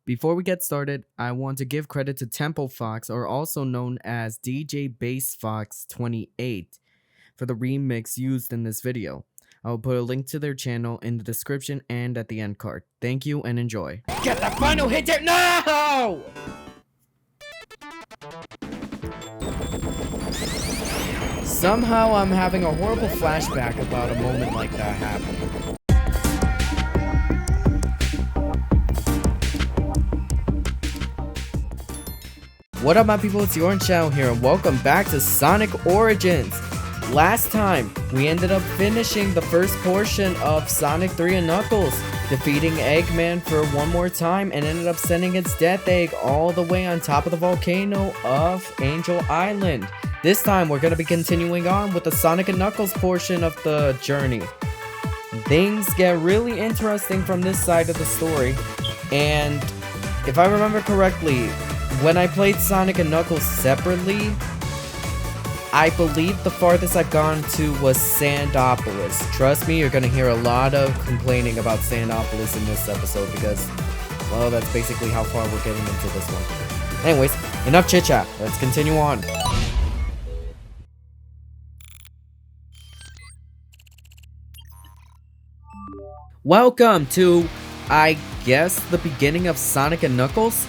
Before we get started, I want to give credit to Temple Fox, or also known as DJ Bass Fox 28, for the remix used in this video. I will put a link to their channel in the description and at the end card. Thank you and enjoy. Get the final hit there! No! Somehow I'm having a horrible flashback about a moment like that happening. What up my people, it's Orangeshadow here and welcome back to Sonic Origins. Last time, we ended up finishing the first portion of Sonic 3 and Knuckles, defeating Eggman for one more time and ended up sending its death egg all the way on top of the volcano of Angel Island. This time, we're going to be continuing on with the Sonic and Knuckles portion of the journey. Things get really interesting from this side of the story, and if I remember correctly, when I played Sonic and Knuckles separately, I believe the farthest I've gone to was Sandopolis. Trust me, you're going to hear a lot of complaining about Sandopolis in this episode because, well, that's basically how far we're getting into this one. Anyways, enough chit-chat. Let's continue on. Welcome to, I guess, the beginning of Sonic and Knuckles.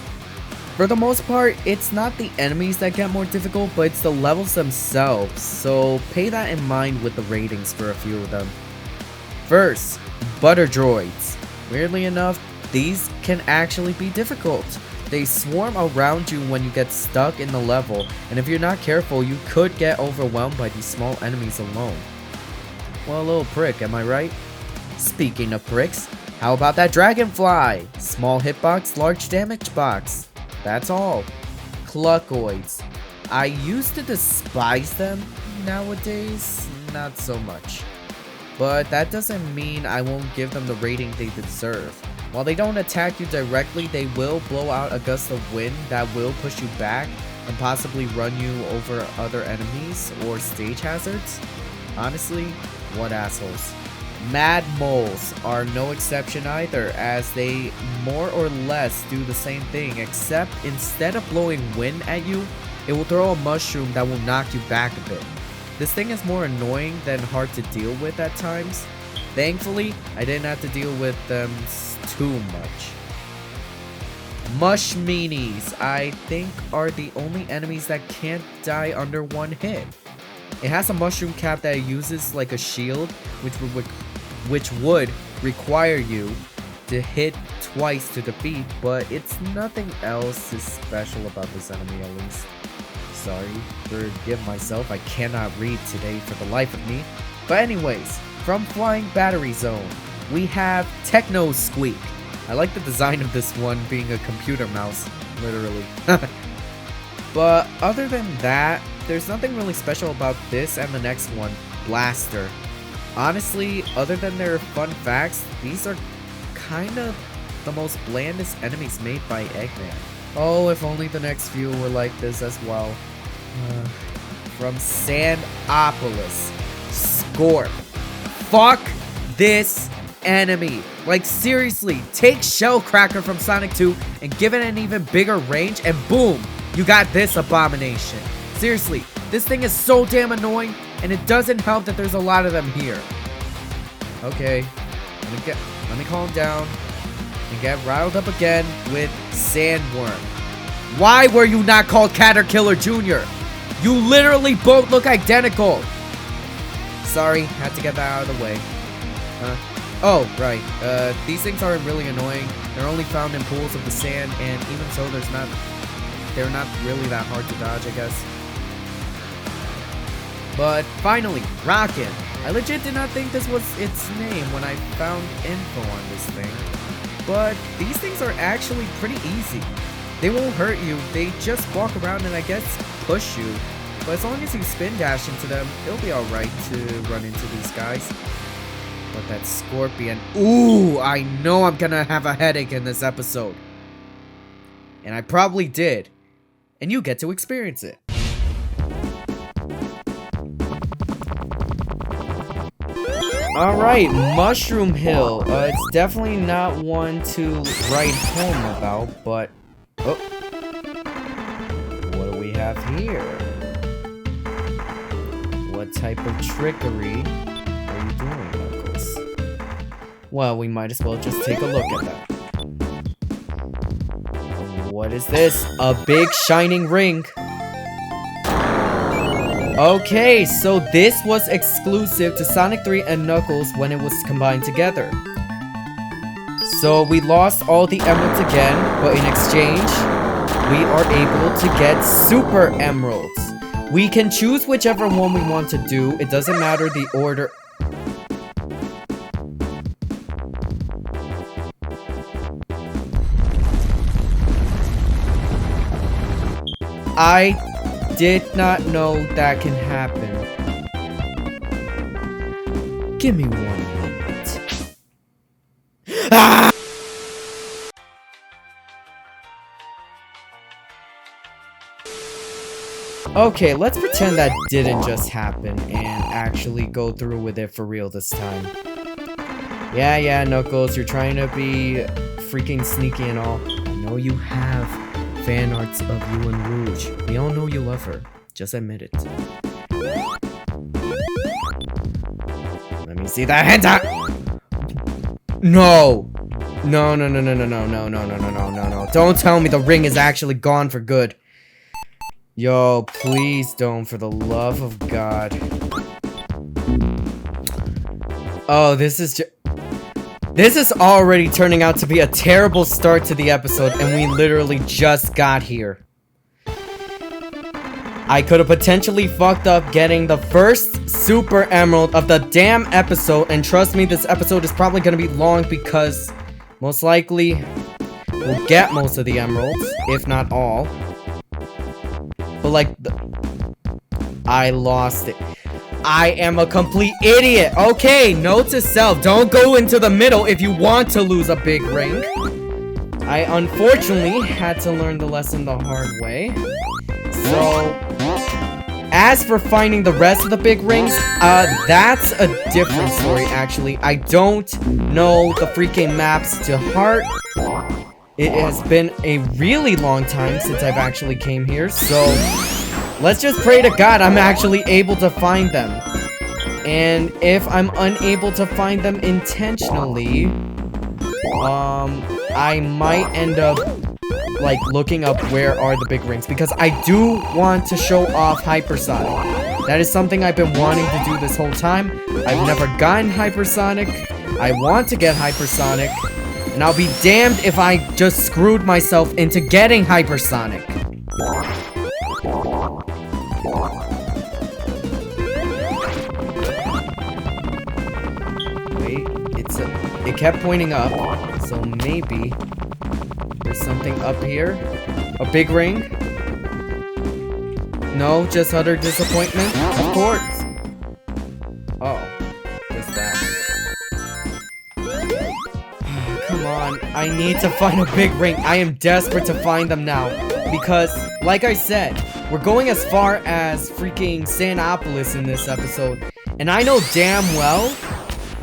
For the most part, it's not the enemies that get more difficult, but it's the levels themselves, so pay that in mind with the ratings for a few of them. First, Butter Droids. Weirdly enough, these can actually be difficult. They swarm around you when you get stuck in the level, and if you're not careful, you could get overwhelmed by these small enemies alone. Well, a little prick, am I right? Speaking of pricks, how about that Dragonfly? Small hitbox, large damage box. That's all. Cluckoids. I used to despise them. Nowadays, not so much. But that doesn't mean I won't give them the rating they deserve. While they don't attack you directly, they will blow out a gust of wind that will push you back and possibly run you over other enemies or stage hazards. Honestly, what assholes. Mad Moles are no exception either, as they more or less do the same thing, except instead of blowing wind at you, it will throw a mushroom that will knock you back a bit. This thing is more annoying than hard to deal with at times. Thankfully, I didn't have to deal with them too much. Mush Meanies, I think, are the only enemies that can't die under one hit. It has a mushroom cap that it uses like a shield, which would require you to hit twice to defeat, but it's nothing else is special about this enemy at least. Sorry, forgive myself, I cannot read today for the life of me. But anyways, from Flying Battery Zone, we have Techno Squeak. I like the design of this one being a computer mouse, literally. But other than that, there's nothing really special about this and the next one, Blaster. Honestly, other than their fun facts, these are kind of the most blandest enemies made by Eggman. Oh, if only the next few were like this as well. From Sandopolis, Scorp. Fuck this enemy. Like seriously, take Shellcracker from Sonic 2 and give it an even bigger range and boom, you got this abomination. Seriously, this thing is so damn annoying, and it doesn't help that there's a lot of them here. Okay, let me calm down and get riled up again with Sandworm. Why were you not called Caterkiller Jr.? You literally both look identical. Sorry, had to get that out of the way. Oh, right. These things aren't really annoying. They're only found in pools of the sand, and even so, they're not really that hard to dodge, I guess. But finally, Rockin'. I legit did not think this was its name when I found info on this thing. But these things are actually pretty easy. They won't hurt you, they just walk around and I guess push you. But as long as you spin dash into them, it'll be alright to run into these guys. But that Scorpion, ooh, I know I'm gonna have a headache in this episode. And I probably did. And you get to experience it. Alright, Mushroom Hill. It's definitely not one to write home about, but... Oh. What do we have here? What type of trickery are you doing, Knuckles? Well, we might as well just take a look at that. What is this? A big shining ring. Okay, so this was exclusive to Sonic 3 and Knuckles when it was combined together. So we lost all the emeralds again, but in exchange, we are able to get Super Emeralds. We can choose whichever one we want to do. It doesn't matter the order. I did not know that can happen. Give me 1 moment. Ah! Okay, let's pretend that didn't just happen and actually go through with it for real this time. Yeah, Knuckles, you're trying to be freaking sneaky and all. I know you have fan arts of you and Rouge. We all know you love her. Just admit it. Let me see that hentai! No! No. Don't tell me the ring is actually gone for good. Yo, please don't, for the love of God. Oh, this is already turning out to be a terrible start to the episode, and we literally just got here. I could have potentially fucked up getting the first Super Emerald of the damn episode, and trust me, this episode is probably gonna be long because most likely we'll get most of the emeralds, if not all. But like, I lost it. I am a complete idiot. Okay, note to self, don't go into the middle if you want to lose a big ring. I unfortunately had to learn the lesson the hard way. So, as for finding the rest of the big rings, that's a different story actually. I don't know the freaking maps to heart. It has been a really long time since I've actually came here, so let's just pray to God I'm actually able to find them. And if I'm unable to find them intentionally, I might end up, like, looking up where are the big rings, because I do want to show off Hypersonic. That is something I've been wanting to do this whole time. I've never gotten Hypersonic. I want to get Hypersonic. And I'll be damned if I just screwed myself into getting Hypersonic. Wait, it kept pointing up, so maybe there's something up here. A big ring? No, just utter disappointment? Of course. Oh, just that. Come on, I need to find a big ring. I am desperate to find them now. Because, like I said, we're going as far as freaking Sandopolis in this episode. And I know damn well,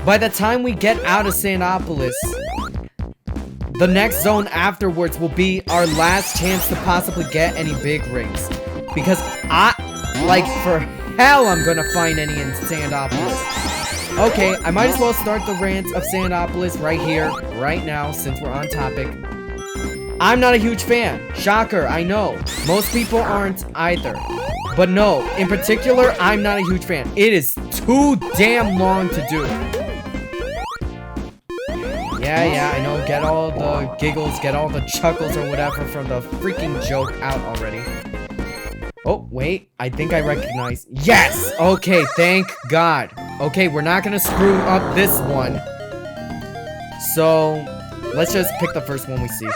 by the time we get out of Sandopolis, the next zone afterwards will be our last chance to possibly get any big rings. Because for hell I'm gonna find any in Sandopolis. Okay, I might as well start the rant of Sandopolis right here, right now, since we're on topic. I'm not a huge fan. Shocker, I know. Most people aren't either. But no, in particular, I'm not a huge fan. It is too damn long to do. Yeah, I know. Get all the giggles, get all the chuckles or whatever from the freaking joke out already. Oh, wait. I think I recognize. Yes! Okay, thank God. Okay, we're not gonna screw up this one. So, let's just pick the first one we see.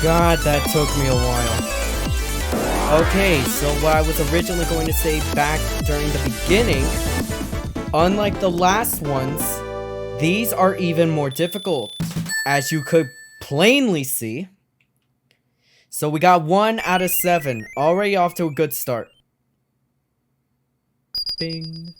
God, that took me a while. Okay, so what I was originally going to say back during the beginning, unlike the last ones, these are even more difficult, as you could plainly see. So we got 1 out of 7, already off to a good start. Bing.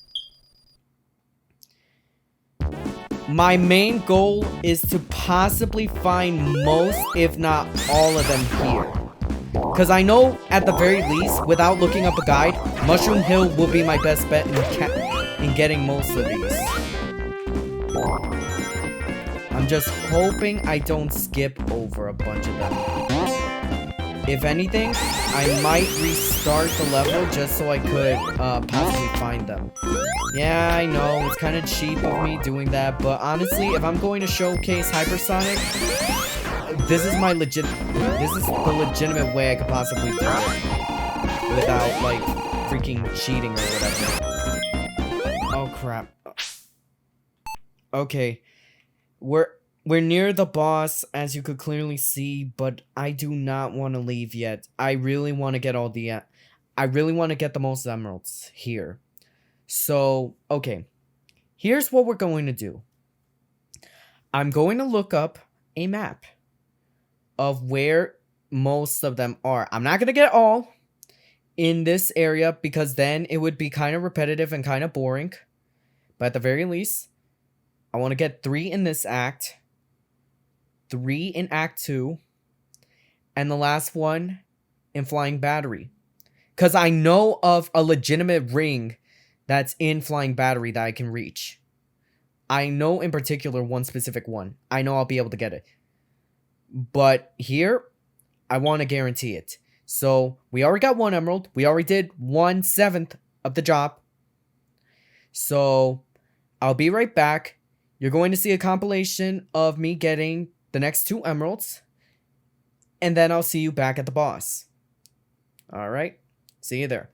My main goal is to possibly find most, if not all of them here. Because I know, at the very least, without looking up a guide, Mushroom Hill will be my best bet in getting most of these. I'm just hoping I don't skip over a bunch of them. If anything, I might restart the level just so I could possibly find them. Yeah, I know, it's kind of cheap of me doing that, but honestly, if I'm going to showcase Hypersonic, this is the legitimate way I could possibly do it. Without, like, freaking cheating or whatever. Oh, crap. Okay. We're near the boss, as you could clearly see, but I do not want to leave yet. I really want to get the most emeralds here. So, okay. Here's what we're going to do. I'm going to look up a map of where most of them are. I'm not going to get all in this area because then it would be kind of repetitive and kind of boring. But at the very least, I want to get 3 in this act. 3 in Act 2, and the last one in Flying Battery. Because I know of a legitimate ring that's in Flying Battery that I can reach. I know in particular one specific one. I know I'll be able to get it. But here, I want to guarantee it. So, we already got 1 emerald. We already did 1/7 of the job. So, I'll be right back. You're going to see a compilation of me getting the next 2 emeralds, and then I'll see you back at the boss. Alright, see you there.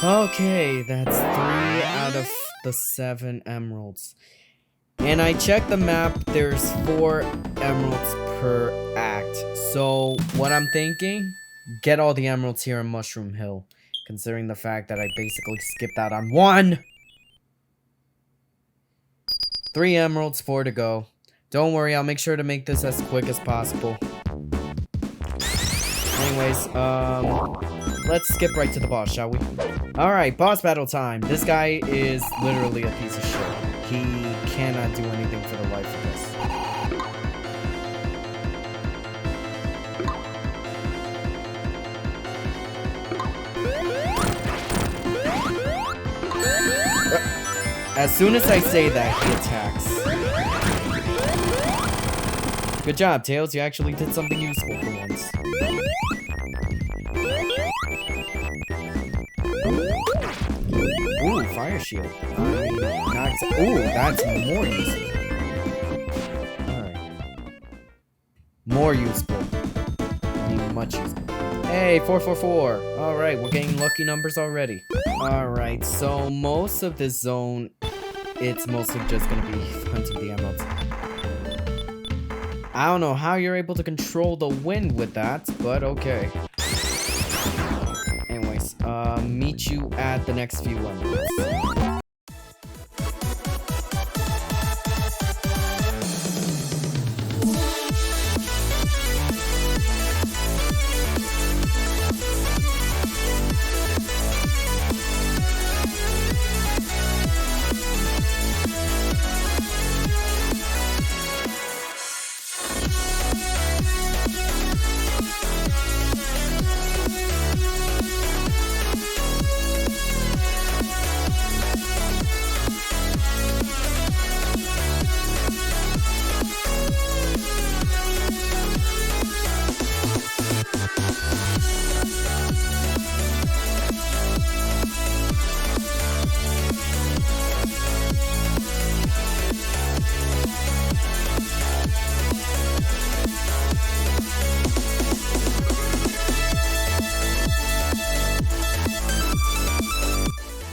Okay, that's 3 out of the 7 emeralds. And I checked the map, there's 4 emeralds per act. So, what I'm thinking, get all the emeralds here in Mushroom Hill. Considering the fact that I basically skipped out on 1! 3 emeralds, 4 to go. Don't worry, I'll make sure to make this as quick as possible. Anyways, let's skip right to the boss, shall we? Alright, boss battle time. This guy is literally a piece of shit. He cannot do anything for the life of us. As soon as I say that, he attacks. Good job, Tails. You actually did something useful for once. Ooh, fire shield. Ooh, that's more useful. Alright. More useful. I mean, much useful. Hey, 444. Alright, we're getting lucky numbers already. Alright, so most of this zone, it's mostly just gonna be hunting the emeralds. I don't know how you're able to control the wind with that, but okay. Anyways, meet you at the next few emeralds.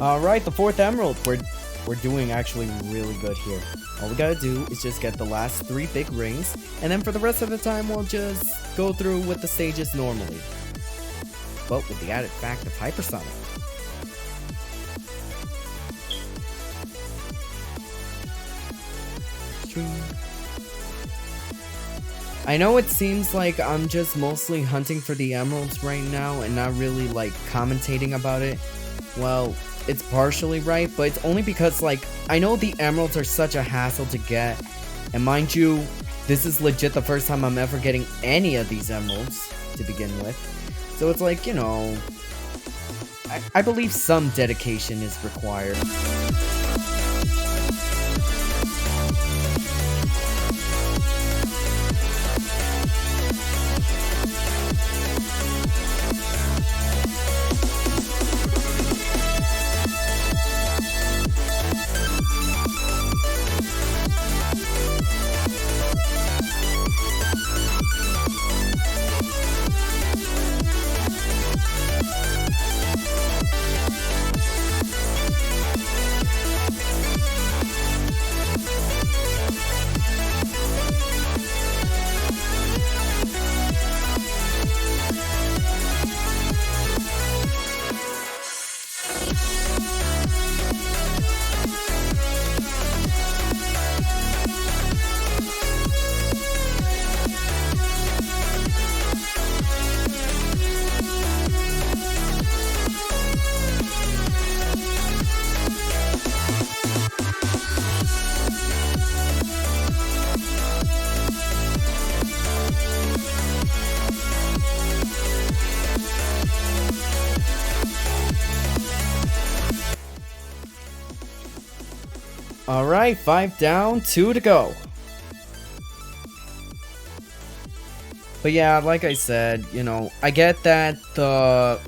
Alright, the 4th emerald. We're doing actually really good here. All we gotta do is just get the last 3 big rings, and then for the rest of the time we'll just go through with the stages normally. But with the added fact of hypersonic. I know it seems like I'm just mostly hunting for the emeralds right now and not really like commentating about it. Well, it's partially right, but it's only because, like, I know the emeralds are such a hassle to get, and mind you, this is legit the first time I'm ever getting any of these emeralds to begin with. So it's like, you know, I believe some dedication is required. Alright, 5 down, 2 to go. But yeah, like I said, you know, I get that the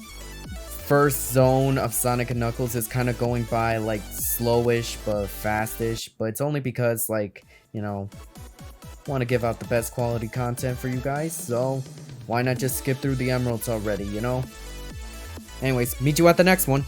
first zone of Sonic and Knuckles is kind of going by like slowish but fastish, but it's only because, like, you know, want to give out the best quality content for you guys, so why not just skip through the emeralds already, you know? Anyways, meet you at the next one.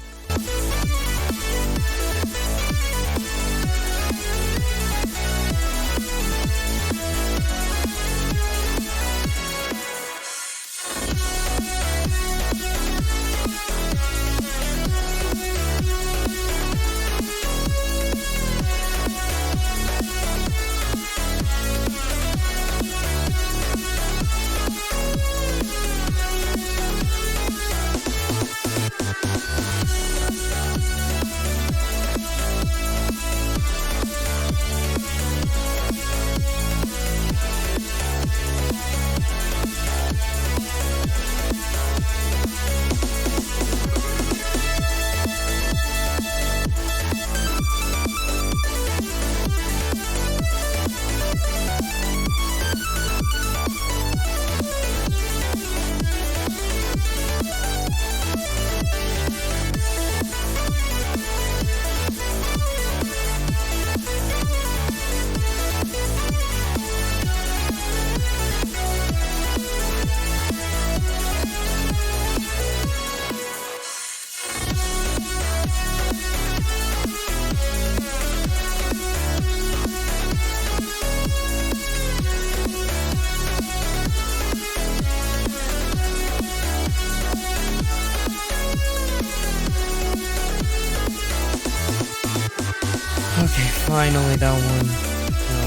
Finally, that one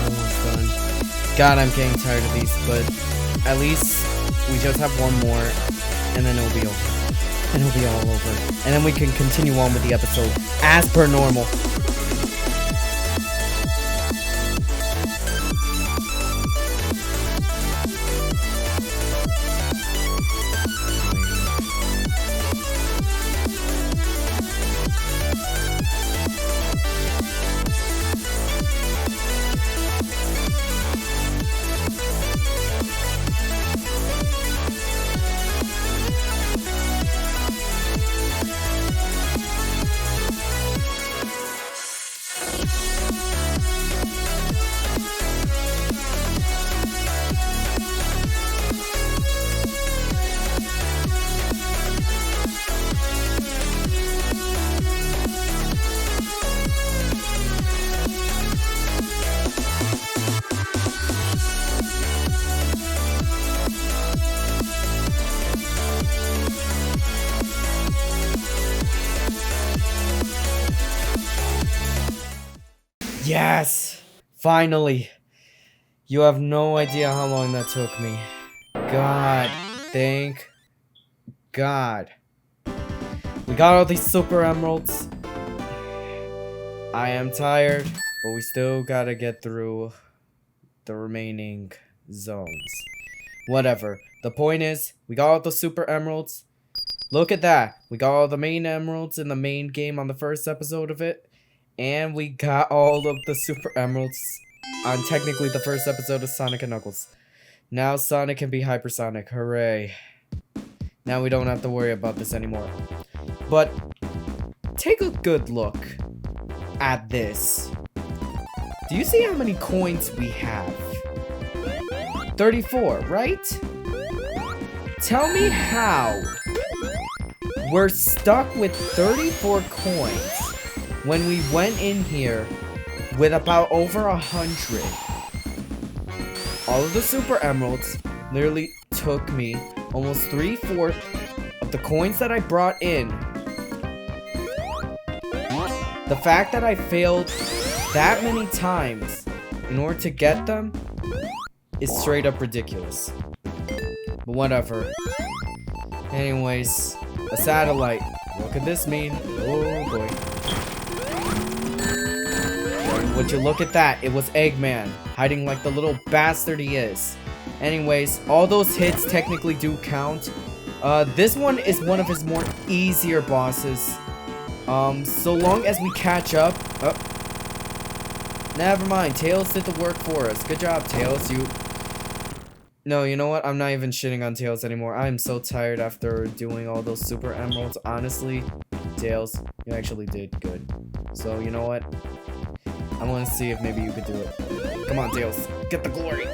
almost done. God, I'm getting tired of these, but at least we just have one more, and then it'll be over. And it'll be all over. And then we can continue on with the episode as per normal. Yes! Finally! You have no idea how long that took me. God, thank God. We got all these super emeralds. I am tired, but we still gotta get through the remaining zones. Whatever. The point is, we got all the super emeralds. Look at that. We got all the main emeralds in the main game on the first episode of it. And we got all of the super emeralds on technically the first episode of Sonic & Knuckles. Now Sonic can be hypersonic. Hooray. Now we don't have to worry about this anymore. But take a good look at this. Do you see how many coins we have? 34, right? Tell me how we're stuck with 34 coins when we went in here with about over 100. All of the super emeralds literally took me almost 3/4 of the coins that I brought in. The fact that I failed that many times in order to get them is straight up ridiculous. But whatever. Anyways, a satellite. What could this mean? Oh boy. Would you look at that? It was Eggman, hiding like the little bastard he is. Anyways, all those hits technically do count. This one is one of his more easier bosses. So long as we catch up. Oh. Never mind, Tails did the work for us. Good job, Tails. No, you know what? I'm not even shitting on Tails anymore. I'm so tired after doing all those super emeralds. Honestly, Tails, you actually did good. So, you know what? I want to see if maybe you could do it. Come on, Tails. Get the glory.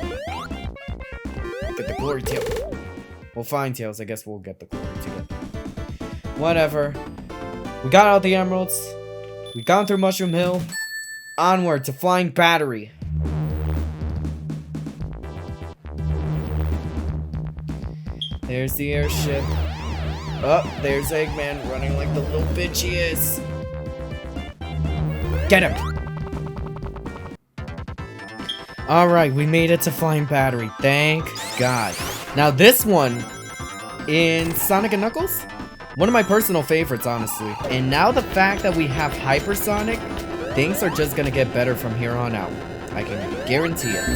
Get the glory, Tails. Well, fine, Tails. I guess we'll get the glory together. Whatever. We got all the emeralds. We've gone through Mushroom Hill. Onward to Flying Battery. There's the airship. Oh, there's Eggman running like the little bitch he is. Get him! Alright, we made it to Flying Battery. Thank God. Now this one, in Sonic & Knuckles, one of my personal favorites, honestly. And now the fact that we have Hypersonic, things are just gonna get better from here on out. I can guarantee it.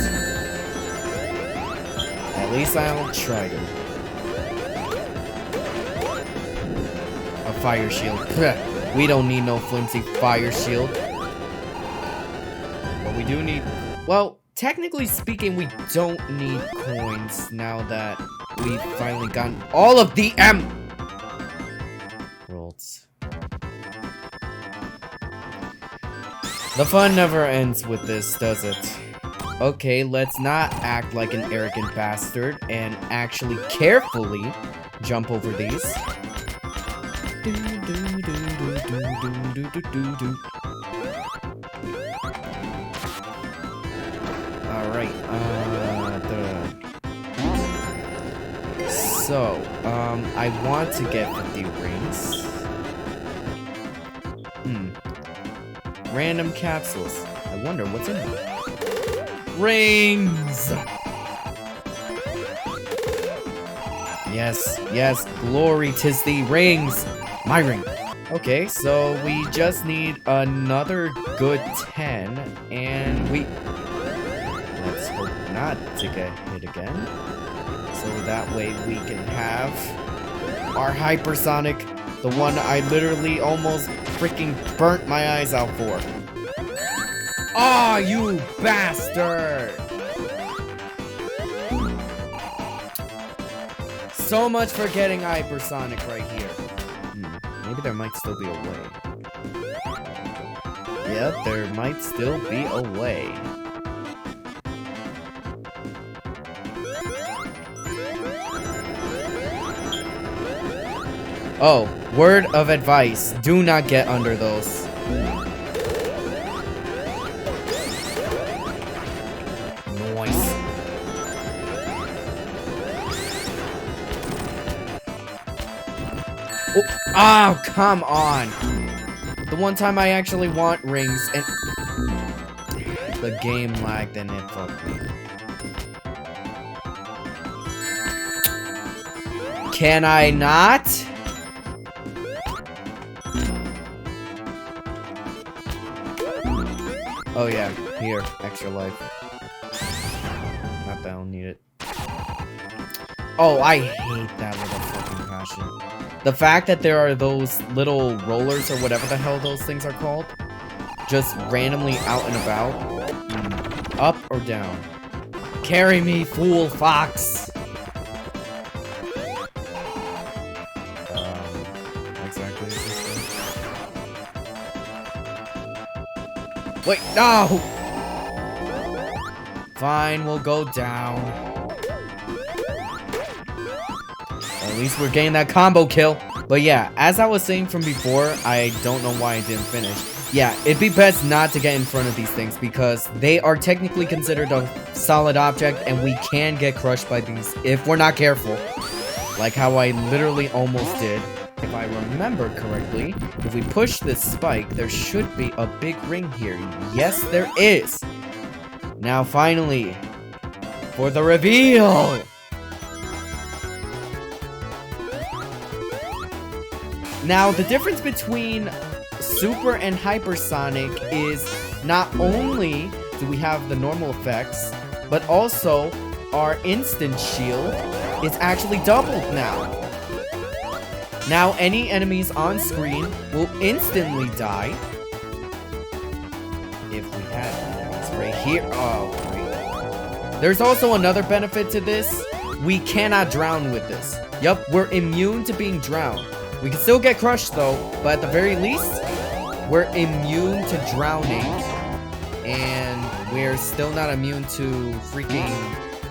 At least I'll try to. A fire shield. We don't need no flimsy fire shield. But we do need... Well, technically speaking, we don't need coins now that we've finally gotten all of the emeralds. The fun never ends with this, does it? Okay, let's not act like an arrogant bastard and actually carefully jump over these. Alright, so, I want to get 50 rings. Random capsules. I wonder what's in them. Rings! Yes, yes, glory, 'tis the rings! My ring! Okay, so we just need another good 10, and let's hope not to get hit again. So that way we can have our hypersonic, the one I literally almost freaking burnt my eyes out for. Aw, you bastard! So much for getting hypersonic right here. Maybe there might still be a way. Yep, there might still be a way. Oh, word of advice. Do not get under those. Nice. Oh, come on. The one time I actually want rings and the game lagged and it fucked me. Can I not? Oh yeah, here, extra life. Not that I don't need it. Oh, I hate that with a fucking passion. The fact that there are those little rollers or whatever the hell those things are called, just randomly out and about. Up or down? Carry me, fool fox! Exactly is this thing? Wait, no! Fine, we'll go down. At least we're getting that combo kill. But yeah, as I was saying from before, I don't know why I didn't finish. Yeah, it'd be best not to get in front of these things because they are technically considered a solid object and we can get crushed by these if we're not careful. Like how I literally almost did. If I remember correctly, if we push this spike, there should be a big ring here. Yes, there is. Now finally, for the reveal! Now, the difference between Super and Hypersonic is not only do we have the normal effects, but also our instant shield is actually doubled now. Now, any enemies on screen will instantly die. If we had enemies right here. Oh, great. There's also another benefit to this. We cannot drown with this. Yup, we're immune to being drowned. We can still get crushed though, but at the very least, we're immune to drowning. And we're still not immune to freaking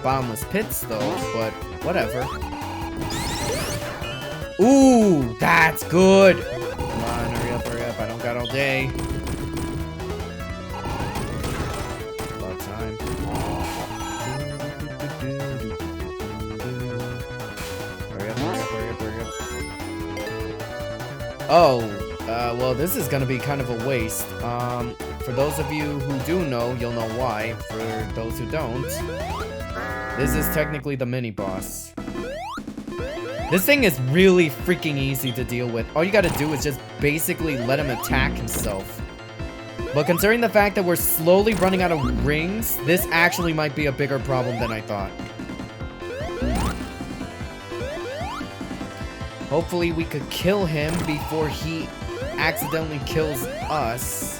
bottomless pits though, but whatever. Ooh, that's good! Come on, hurry up, I don't got all day. About time. Hurry up. Oh, well, this is gonna be kind of a waste. For those of you who do know, you'll know why. For those who don't, this is technically the mini-boss. This thing is really freaking easy to deal with. All you gotta do is just basically let him attack himself. But considering the fact that we're slowly running out of rings, this actually might be a bigger problem than I thought. Hopefully we could kill him before he accidentally kills us.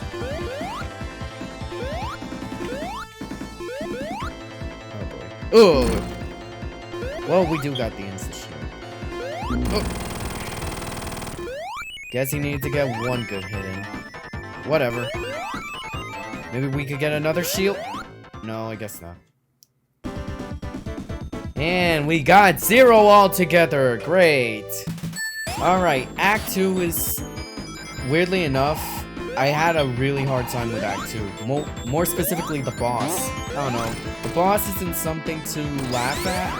Oh boy. Oh! Well, we do got the instant shield. Oh. Guess he needed to get one good hit in. Whatever. Maybe we could get another shield? No, I guess not. And we got 0 altogether. Great. Alright, Act 2 is... Weirdly enough, I had a really hard time with Act 2. More specifically, the boss. I don't know. The boss isn't something to laugh at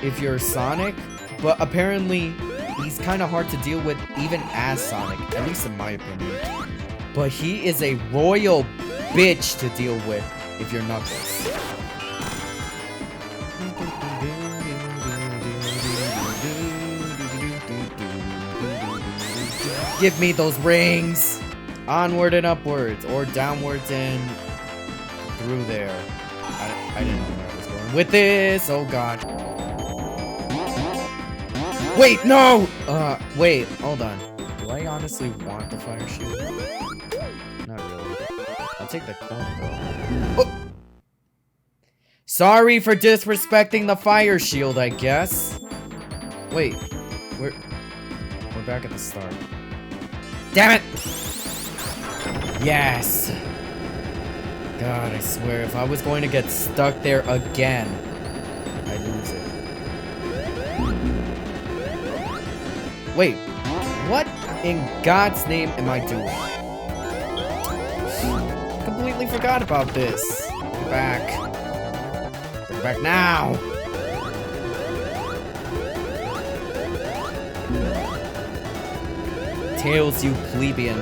if you're Sonic, but apparently he's kind of hard to deal with even as Sonic, at least in my opinion. But he is a royal bitch to deal with if you're Knuckles. Give me those rings! Onward and upwards, or downwards and through there. I didn't know where I was going with this. Oh god. Wait, no! Wait, hold on. Do I honestly want the fire shield? Not really. I'll take the coin though. Oh! Sorry for disrespecting the fire shield, I guess. Wait, we're back at the start. Damn it! Yes! God, I swear, if I was going to get stuck there again, I'd lose it. Wait, what in God's name am I doing? Completely forgot about this. Get back. Get back now! Tails, you plebeian.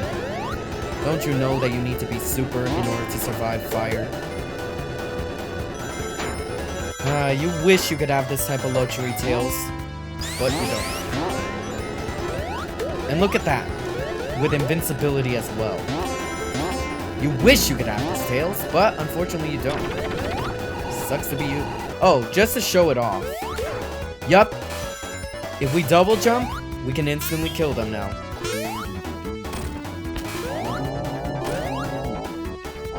Don't you know that you need to be super in order to survive fire? You wish you could have this type of luxury, Tails. But you don't. And look at that. With invincibility as well. You wish you could have this, Tails, but unfortunately you don't. Sucks to be you. Oh, just to show it off. Yup. If we double jump, we can instantly kill them now.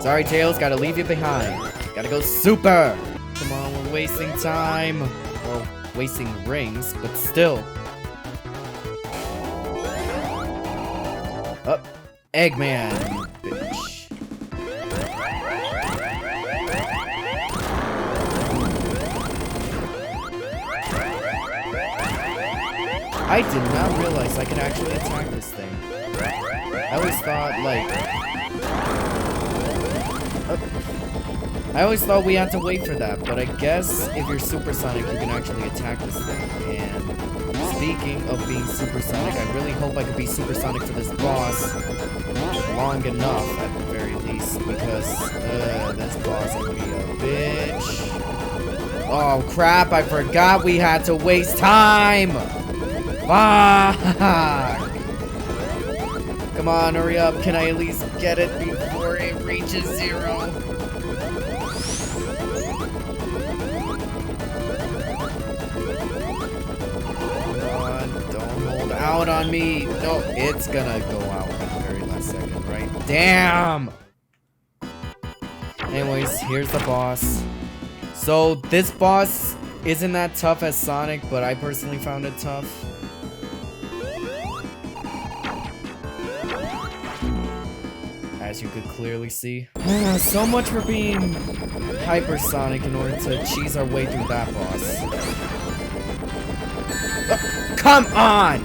Sorry, Tails, gotta leave you behind. Gotta go super! Come on, we're wasting time. Well, wasting rings, but still. Oh, Eggman, you bitch. I did not realize I could actually attack this thing. I always thought, I always thought we had to wait for that, but I guess if you're supersonic, you can actually attack this thing. And speaking of being supersonic, I really hope I could be supersonic for this boss long enough, at the very least, because this boss can be a bitch. Oh crap, I forgot we had to waste time! Fuck! Come on, hurry up. Can I at least get it before it reaches 0? Out on me. No, it's gonna go out at the very last second, right? Damn! Anyways, here's the boss. So, this boss isn't that tough as Sonic, but I personally found it tough. As you could clearly see. So much for being hypersonic in order to cheese our way through that boss. Oh, come on!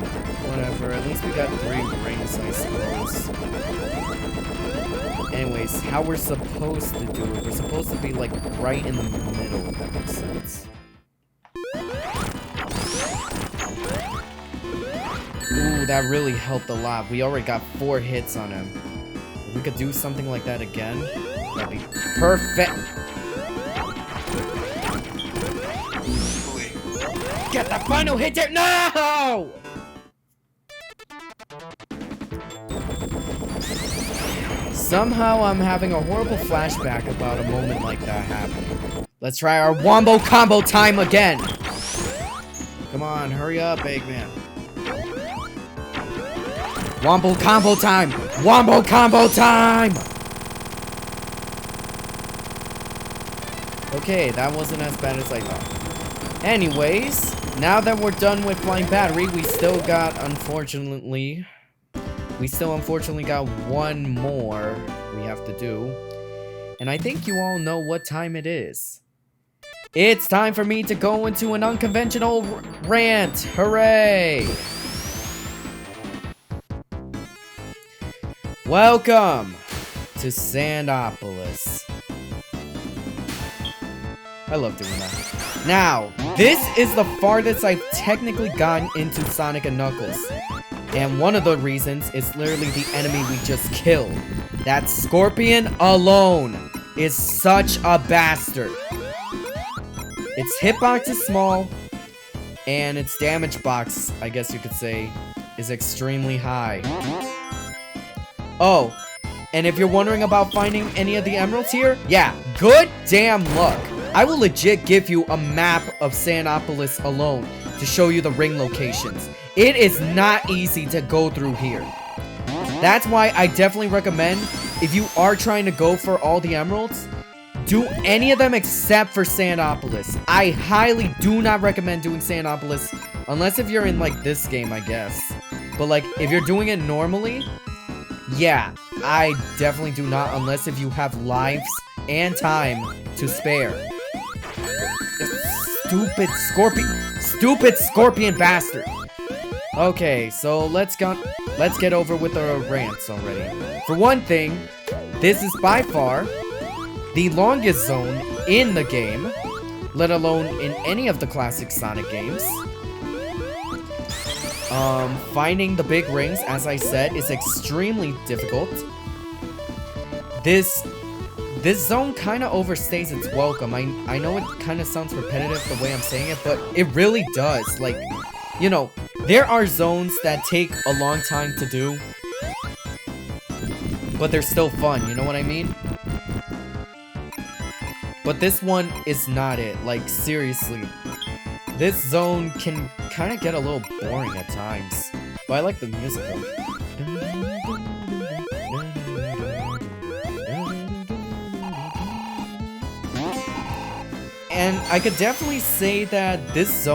Whatever, at least we got 3 rings, I suppose. Anyways, how we're supposed to do it. We're supposed to be, like, right in the middle, if that makes sense. Ooh, that really helped a lot. We already got 4 hits on him. If we could do something like that again, that'd be perfect. Get the final hit there! No! Somehow I'm having a horrible flashback about a moment like that happening. Let's try our wombo combo time again! Come on, hurry up, Eggman. Wombo combo time! Wombo combo time! Okay, that wasn't as bad as I thought. Anyways, now that we're done with Flying Battery, we still unfortunately got one more we have to do. And I think you all know what time it is. It's time for me to go into an unconventional rant. Hooray! Welcome to Sandopolis. I love doing that. Now, this is the farthest I've technically gotten into Sonic and Knuckles. And one of the reasons is literally the enemy we just killed. That Scorpion alone is such a bastard. Its hitbox is small, and its damage box, I guess you could say, is extremely high. Oh, and if you're wondering about finding any of the emeralds here, yeah, good damn luck. I will legit give you a map of Sandopolis alone to show you the ring locations. It is not easy to go through here. That's why I definitely recommend, if you are trying to go for all the emeralds, do any of them except for Sandopolis. I highly do not recommend doing Sandopolis, unless if you're in, like, this game, I guess. But, like, if you're doing it normally, yeah, I definitely do not, unless if you have lives and time to spare. Stupid scorpion bastard. Okay, so let's get over with the rants already. For one thing, this is by far the longest zone in the game, let alone in any of the classic Sonic games. Finding the big rings, as I said, is extremely difficult. This zone kind of overstays its welcome. I know it kind of sounds repetitive the way I'm saying it, but it really does. Like, you know, there are zones that take a long time to do, but they're still fun, you know what I mean? But this one is not it. Like, seriously. This zone can kind of get a little boring at times, but I like the music though. And I could definitely say that this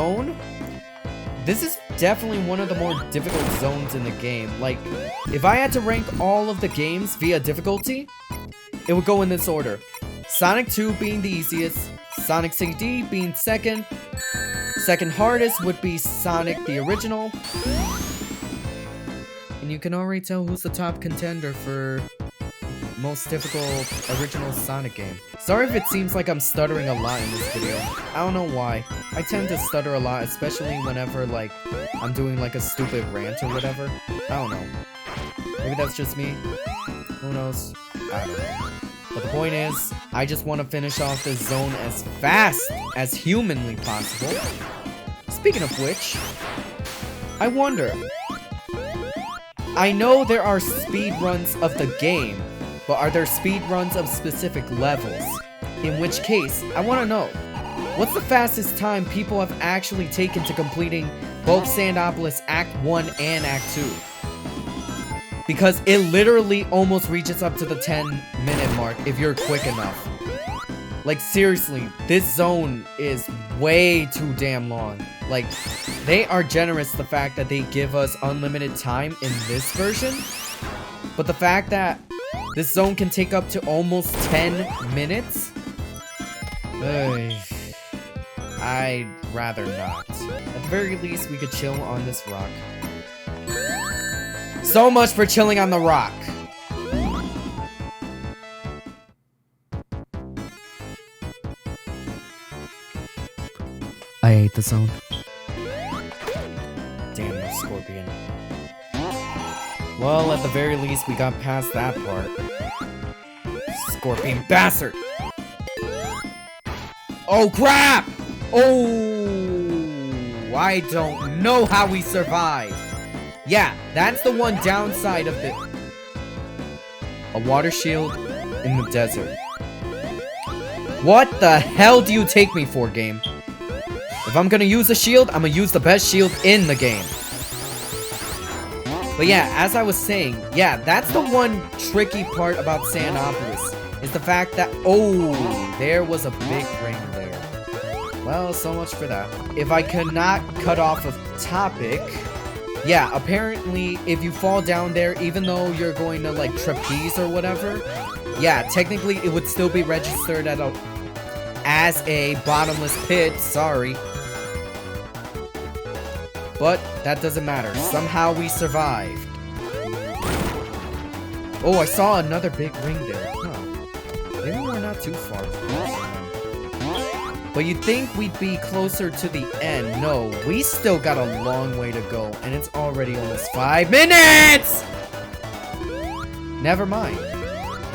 is definitely one of the more difficult zones in the game. Like, if I had to rank all of the games via difficulty, it would go in this order. Sonic 2 being the easiest, Sonic CD being second, second hardest would be Sonic the original. And you can already tell who's the top contender for most difficult original Sonic game. Sorry if it seems like I'm stuttering a lot in this video. I don't know why. I tend to stutter a lot, especially whenever, like, I'm doing, like, a stupid rant or whatever. I don't know. Maybe that's just me. Who knows? I don't know. But the point is, I just want to finish off this zone as fast as humanly possible. Speaking of which, I wonder. I know there are speed runs of the game, but are there speed runs of specific levels? In which case, I want to know, what's the fastest time people have actually taken to completing both Sandopolis Act 1 and Act 2? Because it literally almost reaches up to the 10-minute mark if you're quick enough. Like, seriously, this zone is way too damn long. Like, they are generous the fact that they give us unlimited time in this version. But the fact that this zone can take up to almost 10 minutes? I'd rather not. At the very least, we could chill on this rock. So much for chilling on the rock. I hate the zone. Damn, no scorpion. Well, at the very least, we got past that part. Scorpion bastard! Oh, crap! Oh, I don't know how we survived. Yeah, that's the one downside of it. A water shield in the desert. What the hell do you take me for, game? If I'm gonna use a shield, I'm gonna use the best shield in the game. But yeah, as I was saying, yeah, that's the one tricky part about Sandopolis, is the fact that, oh, there was a big ring there. Well, so much for that. If I could not cut off a topic, yeah, apparently, if you fall down there, even though you're going to, like, trapeze or whatever, yeah, technically, it would still be registered as a bottomless pit, sorry. But that doesn't matter. Somehow we survived. Oh, I saw another big ring there. Huh. Maybe we're not too far from this. But you'd think we'd be closer to the end. No, we still got a long way to go. And it's already almost 5 minutes! Never mind.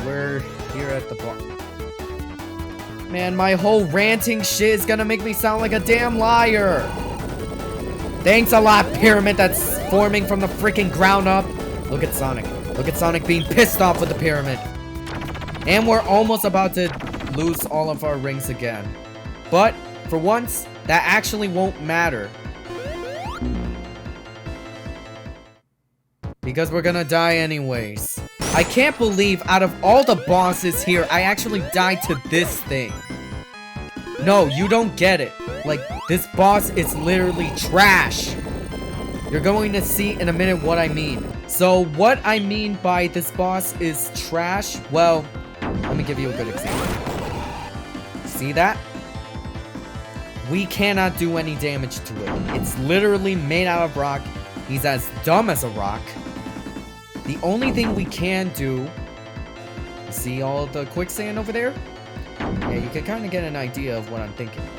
we're here at the bar. Man, my whole ranting shit is gonna make me sound like a damn liar. Thanks a lot, pyramid that's forming from the freaking ground up. Look at Sonic. Look at Sonic being pissed off with the pyramid. And we're almost about to lose all of our rings again. But, for once, that actually won't matter. Because we're gonna die anyways. I can't believe out of all the bosses here, I actually died to this thing. No, you don't get it. Like, this boss is literally trash. You're going to see in a minute what I mean. So, what I mean by this boss is trash, well, let me give you a good example. See that? We cannot do any damage to it. It's literally made out of rock. He's as dumb as a rock. The only thing we can do... See all the quicksand over there? Yeah, you can kind of get an idea of what I'm thinking of.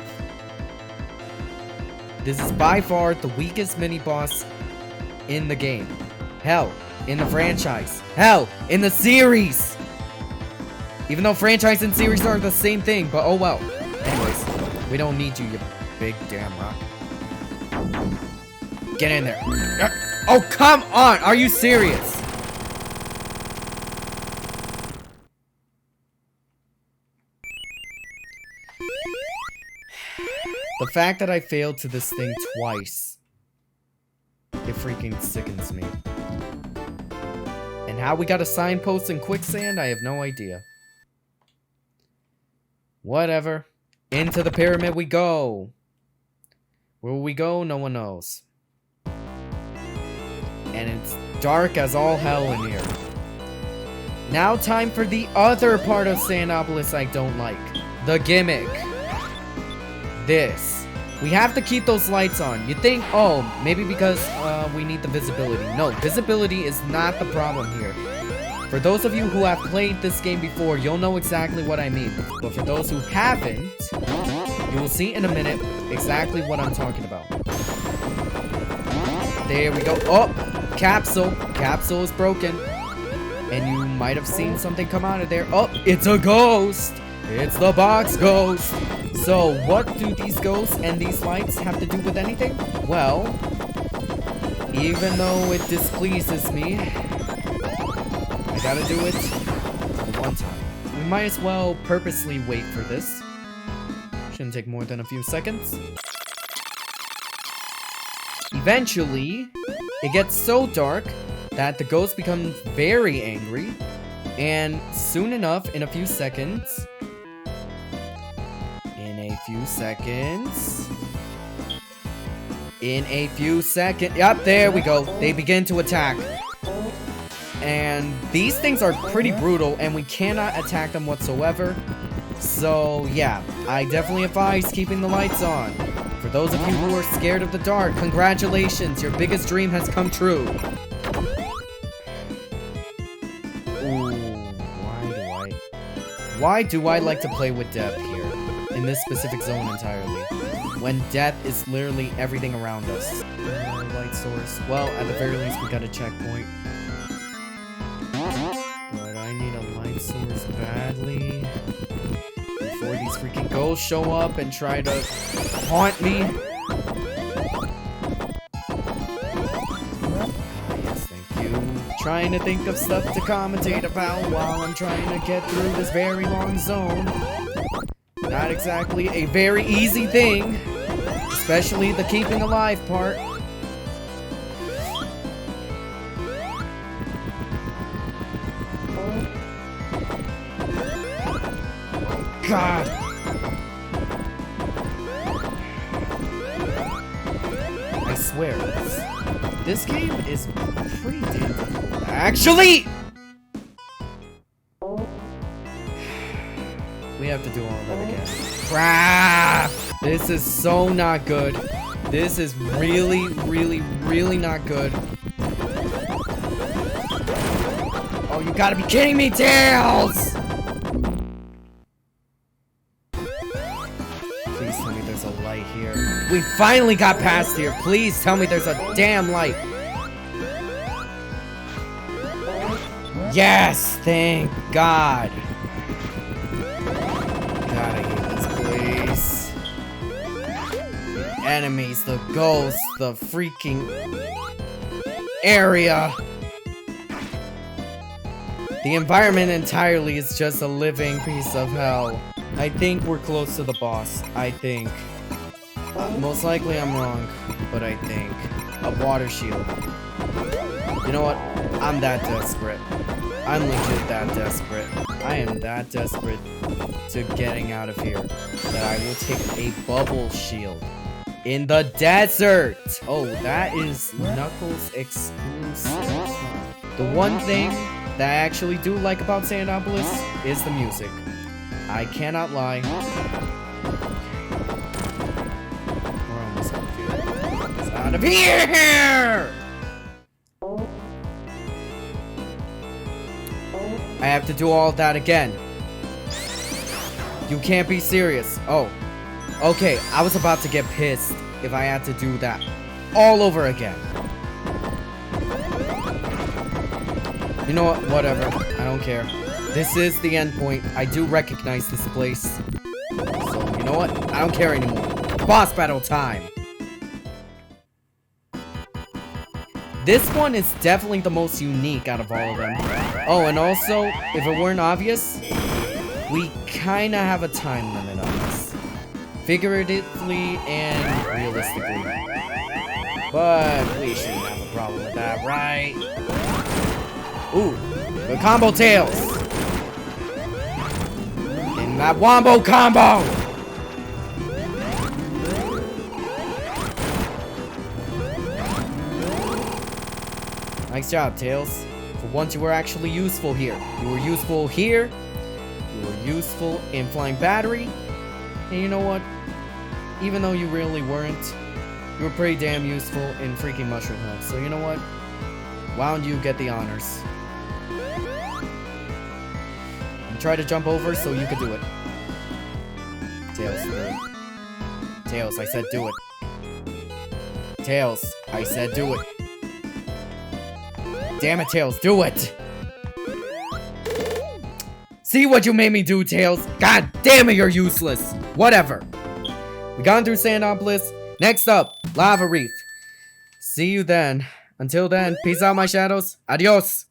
This is by far the weakest mini-boss in the game. Hell, in the franchise. Hell, in the series! Even though franchise and series are the same thing, but oh well. Anyways, we don't need you, you big damn rock. Get in there. Oh, come on! Are you serious? The fact that I failed to this thing twice, it freaking sickens me. And how we got a signpost in quicksand, I have no idea. Whatever. Into the pyramid we go. Where we go, no one knows. And it's dark as all hell in here. Now time for the other part of Sandopolis I don't like. The gimmick. This. We have to keep those lights on. You think, oh, maybe because we need the visibility. No, visibility is not the problem here. For those of you who have played this game before, you'll know exactly what I mean. But for those who haven't, you will see in a minute exactly what I'm talking about. There we go. Oh, capsule. Capsule is broken. And you might have seen something come out of there. Oh, it's a ghost. It's the box ghost. So, what do these ghosts and these lights have to do with anything? Well, even though it displeases me, I gotta do it one time. We might as well purposely wait for this. Shouldn't take more than a few seconds. Eventually, it gets so dark that the ghost becomes very angry. And soon enough, in a few seconds... Yep, there we go. They begin to attack. And these things are pretty brutal, and we cannot attack them whatsoever. So, yeah, I definitely advise keeping the lights on. For those of you who are scared of the dark, congratulations, your biggest dream has come true. Ooh, why do I like to play with death here? In this specific zone entirely. When death is literally everything around us. Light source. Well, at the very least, we got a checkpoint. But I need a light source badly. Before these freaking ghosts show up and try to haunt me. Yes, thank you. Trying to think of stuff to commentate about while I'm trying to get through this very long zone. Not exactly a very easy thing, especially the keeping alive part. God! I swear, this game is pretty difficult. Actually! We have to do all of that again. Crap! This is so not good. This is really, really, really not good. Oh, you gotta be kidding me, Tails! Please tell me there's a light here. We finally got past here. Please tell me there's a damn light. Yes, thank God. God, I hate this place. The enemies, the ghosts, the freaking area. The environment entirely is just a living piece of hell. I think we're close to the boss. I think. Most likely I'm wrong, but I think. A water shield. You know what? I'm that desperate. I'm legit that desperate. I am that desperate to getting out of here that I will take a bubble shield in the desert. Oh, that is Knuckles exclusive. The one thing that I actually do like about Sandopolis is the music. I cannot lie. We're almost out of here. It's out of here! I have to do all that again. You can't be serious. Oh. Okay, I was about to get pissed if I had to do that all over again. You know what? Whatever. I don't care. This is the end point. I do recognize this place. So, you know what? I don't care anymore. Boss battle time. This one is definitely the most unique out of all of them. Oh, and also, if it weren't obvious, we kinda have a time limit on this. Figuratively and realistically. But we shouldn't have a problem with that, right? Ooh, the combo tails! In that wombo combo! Nice job, Tails. For once you were actually useful here. You were useful here. You were useful in Flying Battery. And you know what? Even though you really weren't, you were pretty damn useful in freaking Mushroom Hill. So you know what? Why don't you get the honors? And try to jump over so you could do it. Tails, do it. Tails, I said do it. Tails, I said do it. Damn it, Tails, do it! See what you made me do, Tails? God damn it, you're useless! Whatever. We gone through Sandopolis. Next up, Lava Reef. See you then. Until then, peace out, my shadows. Adios!